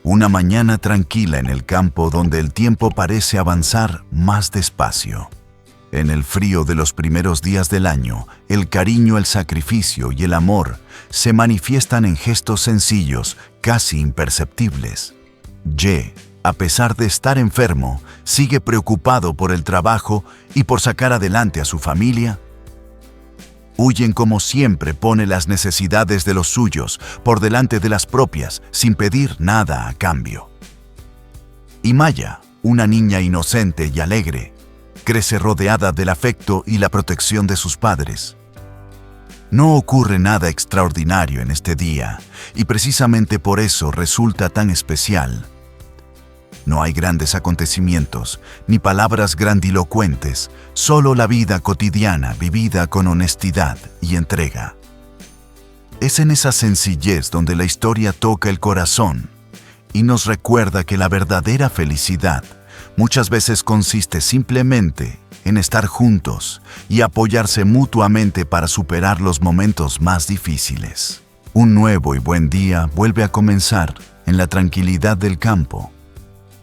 Una mañana tranquila en el campo donde el tiempo parece avanzar más despacio. En el frío de los primeros días del año, el cariño, el sacrificio y el amor se manifiestan en gestos sencillos, casi imperceptibles. Ye, a pesar de estar enfermo, sigue preocupado por el trabajo y por sacar adelante a su familia. Huyen, como siempre, pone las necesidades de los suyos por delante de las propias, sin pedir nada a cambio. Y Maya, una niña inocente y alegre, crece rodeada del afecto y la protección de sus padres. No ocurre nada extraordinario en este día, y precisamente por eso resulta tan especial. No hay grandes acontecimientos, ni palabras grandilocuentes, solo la vida cotidiana vivida con honestidad y entrega. Es en esa sencillez donde la historia toca el corazón y nos recuerda que la verdadera felicidad muchas veces consiste simplemente en estar juntos y apoyarse mutuamente para superar los momentos más difíciles. Un nuevo y buen día vuelve a comenzar en la tranquilidad del campo.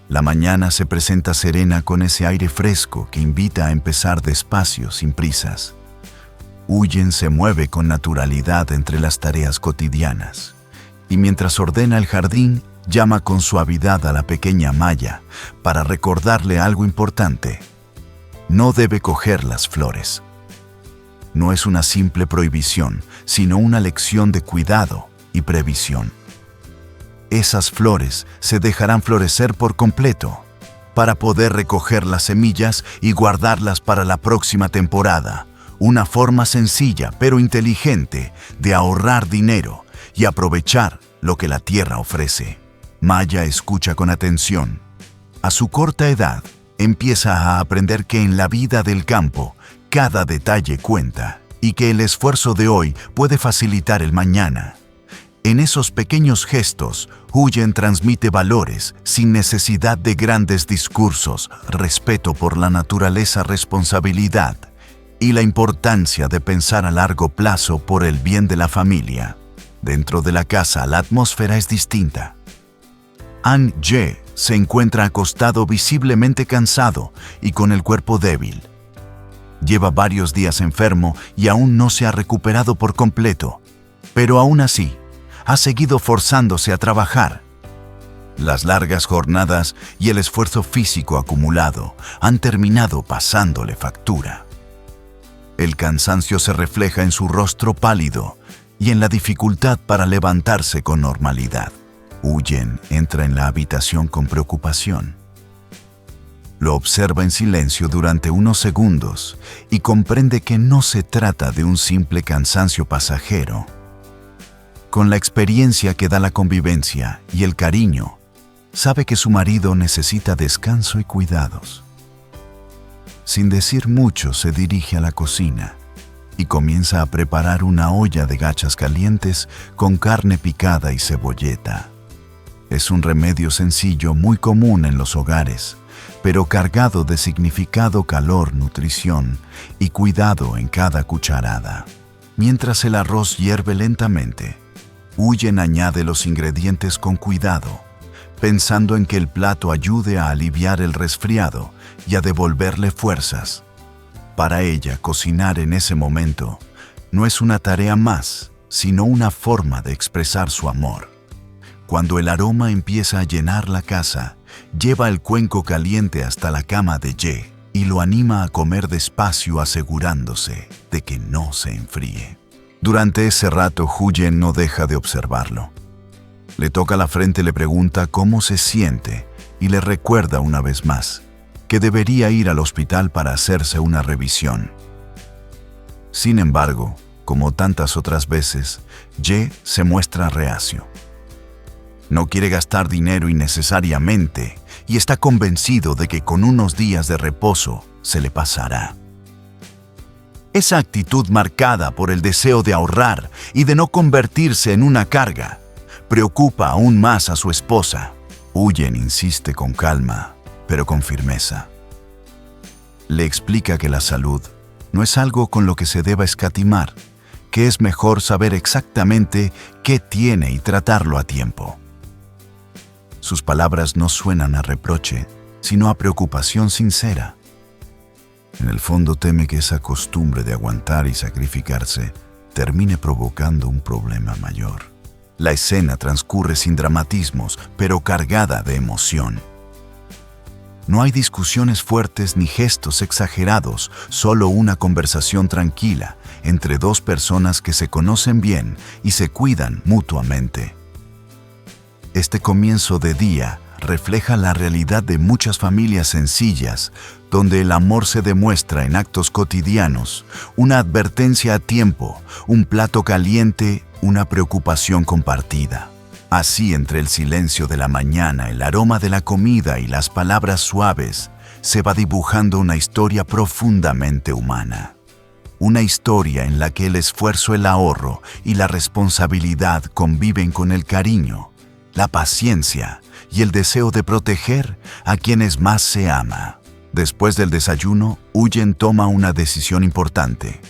La mañana se presenta serena con ese aire fresco que invita a empezar despacio, sin prisas. Huyen se mueve con naturalidad entre las tareas cotidianas, y mientras ordena el jardín, llama con suavidad a la pequeña Maya para recordarle algo importante. No debe coger las flores. No es una simple prohibición, sino una lección de cuidado y previsión. Esas flores se dejarán florecer por completo para poder recoger las semillas y guardarlas para la próxima temporada. Una forma sencilla pero inteligente de ahorrar dinero y aprovechar lo que la tierra ofrece. Maya escucha con atención. A su corta edad, empieza a aprender que en la vida del campo cada detalle cuenta y que el esfuerzo de hoy puede facilitar el mañana. En esos pequeños gestos, Huyen transmite valores sin necesidad de grandes discursos, respeto por la naturaleza, responsabilidad y la importancia de pensar a largo plazo por el bien de la familia. Dentro de la casa, la atmósfera es distinta. An-ye se encuentra acostado, visiblemente cansado y con el cuerpo débil. Lleva varios días enfermo y aún no se ha recuperado por completo, pero aún así, ha seguido forzándose a trabajar. Las largas jornadas y el esfuerzo físico acumulado han terminado pasándole factura. El cansancio se refleja en su rostro pálido y en la dificultad para levantarse con normalidad. Huyen entra en la habitación con preocupación. Lo observa en silencio durante unos segundos y comprende que no se trata de un simple cansancio pasajero. Con la experiencia que da la convivencia y el cariño, sabe que su marido necesita descanso y cuidados. Sin decir mucho, se dirige a la cocina y comienza a preparar una olla de gachas calientes con carne picada y cebolleta. Es un remedio sencillo, muy común en los hogares, pero cargado de significado, calor, nutrición y cuidado en cada cucharada. Mientras el arroz hierve lentamente, Huyen añade los ingredientes con cuidado, pensando en que el plato ayude a aliviar el resfriado y a devolverle fuerzas. Para ella, cocinar en ese momento no es una tarea más, sino una forma de expresar su amor. Cuando el aroma empieza a llenar la casa, lleva el cuenco caliente hasta la cama de Ye y lo anima a comer despacio, asegurándose de que no se enfríe. Durante ese rato, Huyen no deja de observarlo. Le toca la frente, le pregunta cómo se siente y le recuerda una vez más que debería ir al hospital para hacerse una revisión. Sin embargo, como tantas otras veces, Ye se muestra reacio. No quiere gastar dinero innecesariamente y está convencido de que con unos días de reposo se le pasará. Esa actitud marcada por el deseo de ahorrar y de no convertirse en una carga preocupa aún más a su esposa. Huyen insiste con calma, pero con firmeza. Le explica que la salud no es algo con lo que se deba escatimar, que es mejor saber exactamente qué tiene y tratarlo a tiempo. Sus palabras no suenan a reproche, sino a preocupación sincera. En el fondo teme que esa costumbre de aguantar y sacrificarse termine provocando un problema mayor. La escena transcurre sin dramatismos, pero cargada de emoción. No hay discusiones fuertes ni gestos exagerados, solo una conversación tranquila entre dos personas que se conocen bien y se cuidan mutuamente. Este comienzo de día refleja la realidad de muchas familias sencillas, donde el amor se demuestra en actos cotidianos, una advertencia a tiempo, un plato caliente, una preocupación compartida. Así, entre el silencio de la mañana, el aroma de la comida y las palabras suaves, se va dibujando una historia profundamente humana. Una historia en la que el esfuerzo, el ahorro y la responsabilidad conviven con el cariño, la paciencia y el deseo de proteger a quienes más se ama. Después del desayuno, Huyen toma una decisión importante.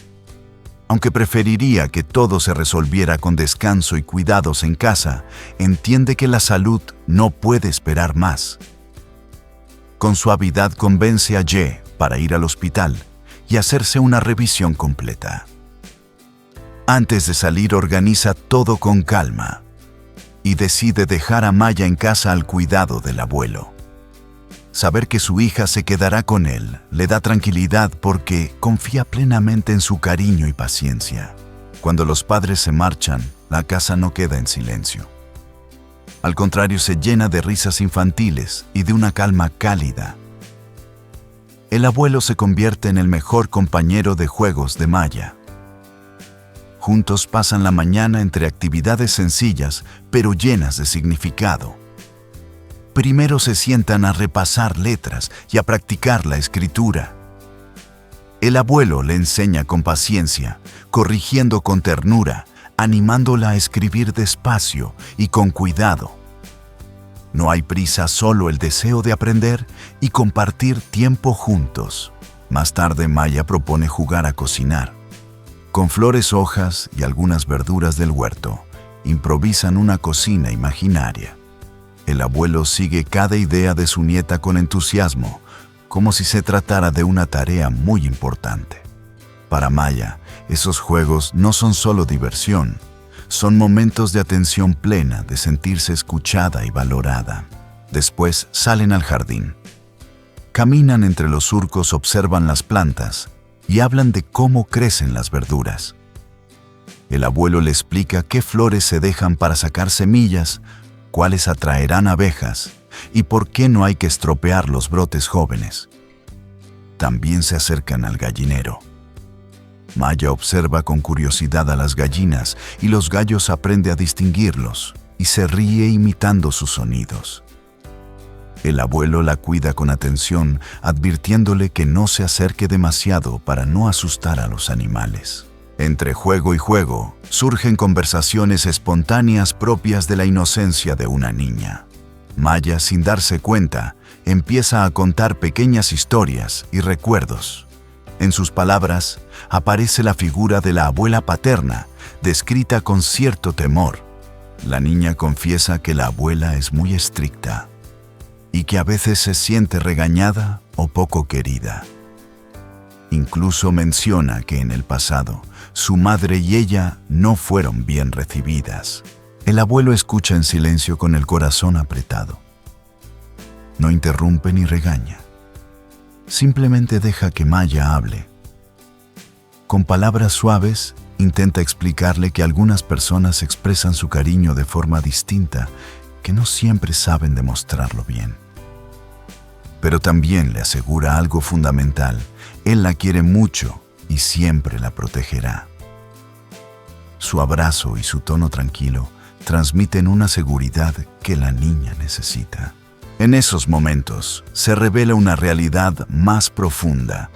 Aunque preferiría que todo se resolviera con descanso y cuidados en casa, entiende que la salud no puede esperar más. Con suavidad convence a Ye para ir al hospital y hacerse una revisión completa. Antes de salir, organiza todo con calma y decide dejar a Maya en casa al cuidado del abuelo. Saber que su hija se quedará con él le da tranquilidad porque confía plenamente en su cariño y paciencia. Cuando los padres se marchan, la casa no queda en silencio. Al contrario, se llena de risas infantiles y de una calma cálida. El abuelo se convierte en el mejor compañero de juegos de Maya. Juntos pasan la mañana entre actividades sencillas, pero llenas de significado. Primero se sientan a repasar letras y a practicar la escritura. El abuelo le enseña con paciencia, corrigiendo con ternura, animándola a escribir despacio y con cuidado. No hay prisa, solo el deseo de aprender y compartir tiempo juntos. Más tarde, Maya propone jugar a cocinar. Con flores, hojas y algunas verduras del huerto, improvisan una cocina imaginaria. El abuelo sigue cada idea de su nieta con entusiasmo, como si se tratara de una tarea muy importante. Para Maya, esos juegos no son solo diversión, son momentos de atención plena, de sentirse escuchada y valorada. Después salen al jardín. Caminan entre los surcos, observan las plantas y hablan de cómo crecen las verduras. El abuelo le explica qué flores se dejan para sacar semillas, cuáles atraerán abejas y por qué no hay que estropear los brotes jóvenes. También se acercan al gallinero. Maya observa con curiosidad a las gallinas y los gallos aprende a distinguirlos y se ríe imitando sus sonidos. El abuelo la cuida con atención, advirtiéndole que no se acerque demasiado para no asustar a los animales. Entre juego y juego, surgen conversaciones espontáneas propias de la inocencia de una niña. Maya, sin darse cuenta, empieza a contar pequeñas historias y recuerdos. En sus palabras, aparece la figura de la abuela paterna, descrita con cierto temor. La niña confiesa que la abuela es muy estricta y que a veces se siente regañada o poco querida. Incluso menciona que en el pasado, su madre y ella no fueron bien recibidas. El abuelo escucha en silencio con el corazón apretado. No interrumpe ni regaña. Simplemente deja que Maya hable. Con palabras suaves, intenta explicarle que algunas personas expresan su cariño de forma distinta, que no siempre saben demostrarlo bien. Pero también le asegura algo fundamental: él la quiere mucho y siempre la protegerá. Su abrazo y su tono tranquilo transmiten una seguridad que la niña necesita. En esos momentos se revela una realidad más profunda.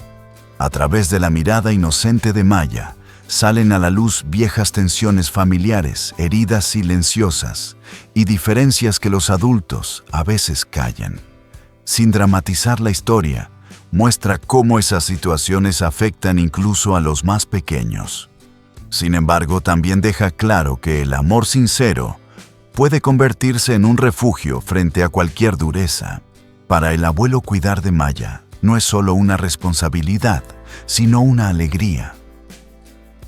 A través de la mirada inocente de Maya, salen a la luz viejas tensiones familiares, heridas silenciosas y diferencias que los adultos a veces callan. Sin dramatizar la historia, muestra cómo esas situaciones afectan incluso a los más pequeños. Sin embargo, también deja claro que el amor sincero puede convertirse en un refugio frente a cualquier dureza. Para el abuelo, cuidar de Maya no es solo una responsabilidad, sino una alegría.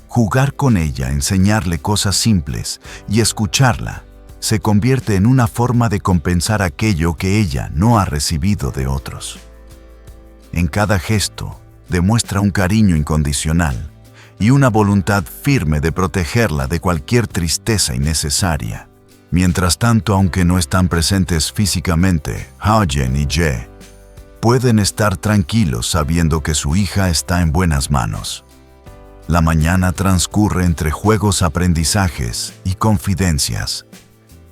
Jugar con ella, enseñarle cosas simples y escucharla se convierte en una forma de compensar aquello que ella no ha recibido de otros. En cada gesto demuestra un cariño incondicional y una voluntad firme de protegerla de cualquier tristeza innecesaria. Mientras tanto, aunque no están presentes físicamente, Hao-Jen y Ye pueden estar tranquilos sabiendo que su hija está en buenas manos. La mañana transcurre entre juegos, aprendizajes y confidencias,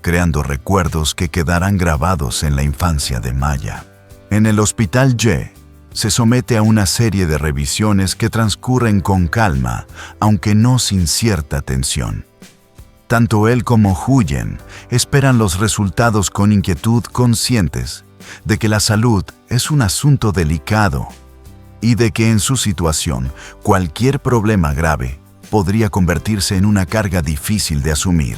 creando recuerdos que quedarán grabados en la infancia de Maya. En el hospital, Ye se somete a una serie de revisiones que transcurren con calma, aunque no sin cierta tensión. Tanto él como Hoo-Jen esperan los resultados con inquietud, conscientes de que la salud es un asunto delicado y de que en su situación cualquier problema grave podría convertirse en una carga difícil de asumir.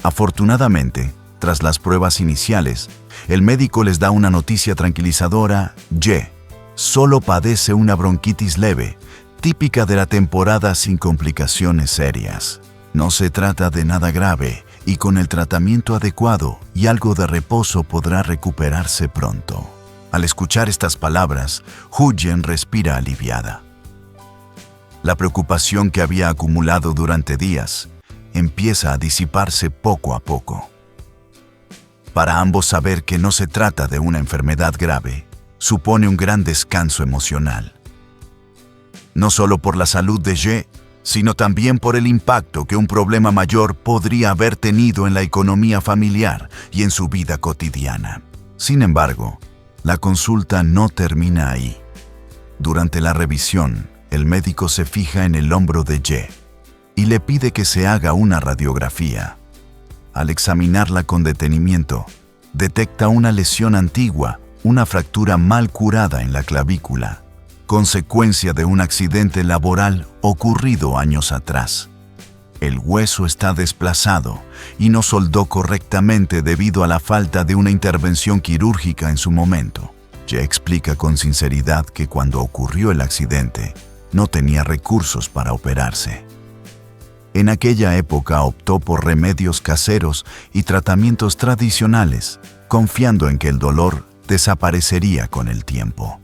Afortunadamente, tras las pruebas iniciales, el médico les da una noticia tranquilizadora: Ye solo padece una bronquitis leve, típica de la temporada, sin complicaciones serias. No se trata de nada grave y con el tratamiento adecuado y algo de reposo podrá recuperarse pronto. Al escuchar estas palabras, Hoo-Jen respira aliviada. La preocupación que había acumulado durante días empieza a disiparse poco a poco. Para ambos, saber que no se trata de una enfermedad grave supone un gran descanso emocional. No solo por la salud de Ye, sino también por el impacto que un problema mayor podría haber tenido en la economía familiar y en su vida cotidiana. Sin embargo, la consulta no termina ahí. Durante la revisión, el médico se fija en el hombro de Ye y le pide que se haga una radiografía. Al examinarla con detenimiento, detecta una lesión antigua, una fractura mal curada en la clavícula, consecuencia de un accidente laboral ocurrido años atrás. El hueso está desplazado y no soldó correctamente debido a la falta de una intervención quirúrgica en su momento. Ye explica con sinceridad que cuando ocurrió el accidente, no tenía recursos para operarse. En aquella época optó por remedios caseros y tratamientos tradicionales, confiando en que el dolor desaparecería con el tiempo.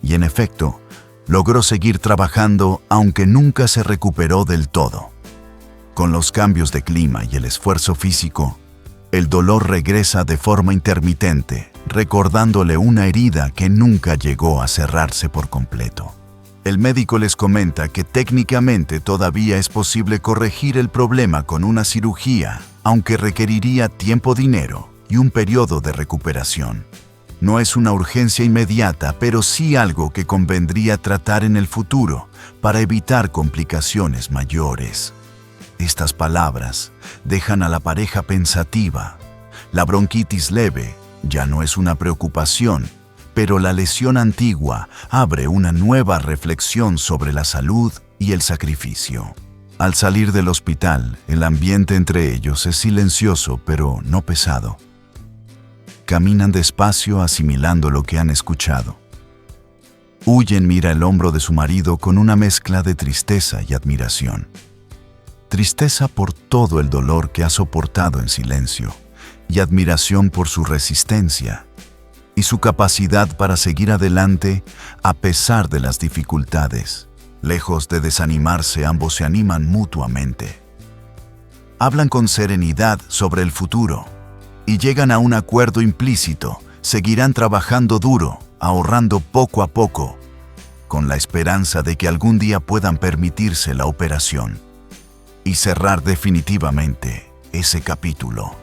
Y en efecto, logró seguir trabajando, aunque nunca se recuperó del todo. Con los cambios de clima y el esfuerzo físico, el dolor regresa de forma intermitente, recordándole una herida que nunca llegó a cerrarse por completo. El médico les comenta que técnicamente todavía es posible corregir el problema con una cirugía, aunque requeriría tiempo, dinero y un periodo de recuperación. No es una urgencia inmediata, pero sí algo que convendría tratar en el futuro para evitar complicaciones mayores. Estas palabras dejan a la pareja pensativa. La bronquitis leve ya no es una preocupación, pero la lesión antigua abre una nueva reflexión sobre la salud y el sacrificio. Al salir del hospital, el ambiente entre ellos es silencioso, pero no pesado. Caminan despacio, asimilando lo que han escuchado. Hoo-Jen mira el hombro de su marido con una mezcla de tristeza y admiración. Tristeza por todo el dolor que ha soportado en silencio y admiración por su resistencia y su capacidad para seguir adelante a pesar de las dificultades. Lejos de desanimarse, ambos se animan mutuamente. Hablan con serenidad sobre el futuro y llegan a un acuerdo implícito: seguirán trabajando duro, ahorrando poco a poco, con la esperanza de que algún día puedan permitirse la operación y cerrar definitivamente ese capítulo.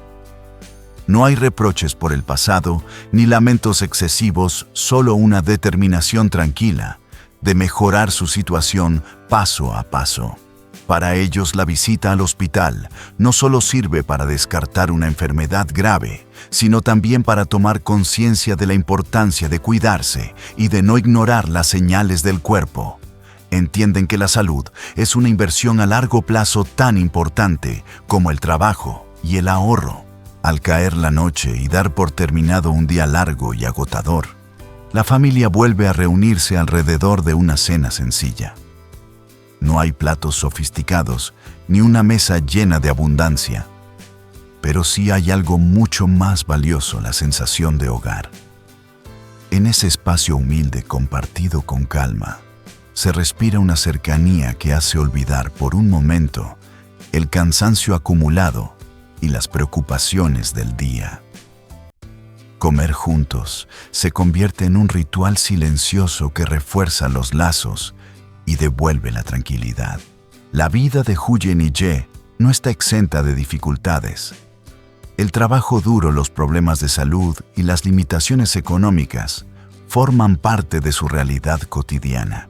No hay reproches por el pasado ni lamentos excesivos, solo una determinación tranquila de mejorar su situación paso a paso. Para ellos, la visita al hospital no solo sirve para descartar una enfermedad grave, sino también para tomar conciencia de la importancia de cuidarse y de no ignorar las señales del cuerpo. Entienden que la salud es una inversión a largo plazo tan importante como el trabajo, y el ahorro. Al caer la noche y dar por terminado un día largo y agotador, la familia vuelve a reunirse alrededor de una cena sencilla. No hay platos sofisticados ni una mesa llena de abundancia, pero sí hay algo mucho más valioso: la sensación de hogar. En ese espacio humilde compartido con calma, se respira una cercanía que hace olvidar por un momento el cansancio acumulado y las preocupaciones del día. Comer juntos se convierte en un ritual silencioso que refuerza los lazos y devuelve la tranquilidad. La vida de Huyen y Ye no está exenta de dificultades. El trabajo duro, los problemas de salud y las limitaciones económicas forman parte de su realidad cotidiana.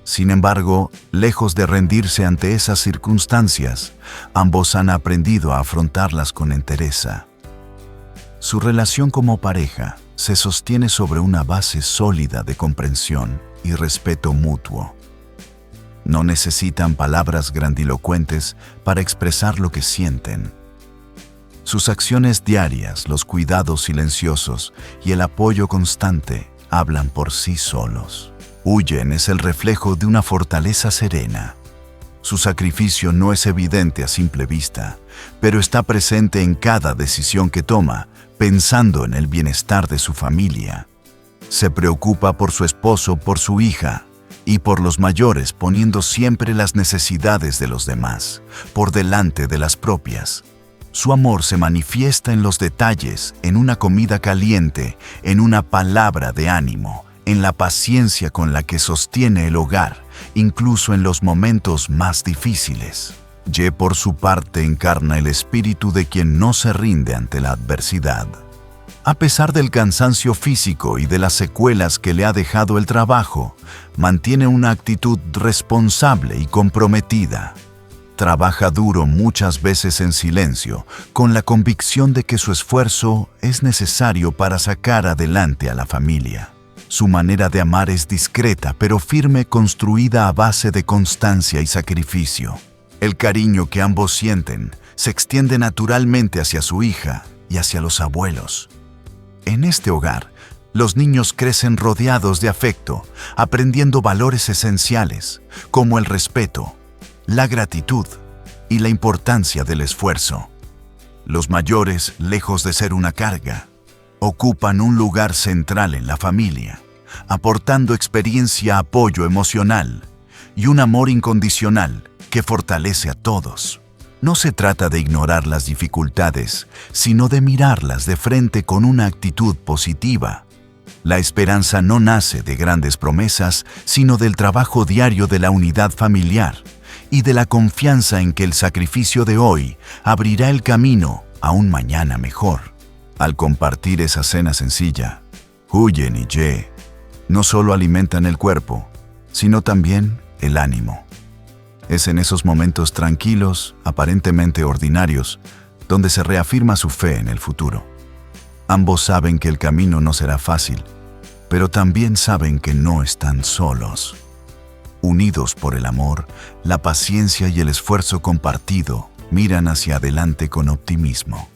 Sin embargo, lejos de rendirse ante esas circunstancias, ambos han aprendido a afrontarlas con entereza. Su relación como pareja se sostiene sobre una base sólida de comprensión y respeto mutuo. No necesitan palabras grandilocuentes para expresar lo que sienten. Sus acciones diarias, los cuidados silenciosos y el apoyo constante hablan por sí solos. Huyen es el reflejo de una fortaleza serena. Su sacrificio no es evidente a simple vista, pero está presente en cada decisión que toma, pensando en el bienestar de su familia. Se preocupa por su esposo, por su hija y por los mayores, poniendo siempre las necesidades de los demás por delante de las propias. Su amor se manifiesta en los detalles, en una comida caliente, en una palabra de ánimo, en la paciencia con la que sostiene el hogar, incluso en los momentos más difíciles. Ye, por su parte, encarna el espíritu de quien no se rinde ante la adversidad. A pesar del cansancio físico y de las secuelas que le ha dejado el trabajo, mantiene una actitud responsable y comprometida. Trabaja duro, muchas veces en silencio, con la convicción de que su esfuerzo es necesario para sacar adelante a la familia. Su manera de amar es discreta pero firme, construida a base de constancia y sacrificio. El cariño que ambos sienten se extiende naturalmente hacia su hija y hacia los abuelos. En este hogar, los niños crecen rodeados de afecto, aprendiendo valores esenciales como el respeto, la gratitud y la importancia del esfuerzo. Los mayores, lejos de ser una carga, ocupan un lugar central en la familia, aportando experiencia, apoyo emocional y un amor incondicional que fortalece a todos. No se trata de ignorar las dificultades, sino de mirarlas de frente con una actitud positiva. La esperanza no nace de grandes promesas, sino del trabajo diario de la unidad familiar y de la confianza en que el sacrificio de hoy abrirá el camino a un mañana mejor. Al compartir esa cena sencilla, Huyen y Ye no solo alimentan el cuerpo, sino también el ánimo. Es en esos momentos tranquilos, aparentemente ordinarios, donde se reafirma su fe en el futuro. Ambos saben que el camino no será fácil, pero también saben que no están solos. Unidos por el amor, la paciencia y el esfuerzo compartido, miran hacia adelante con optimismo.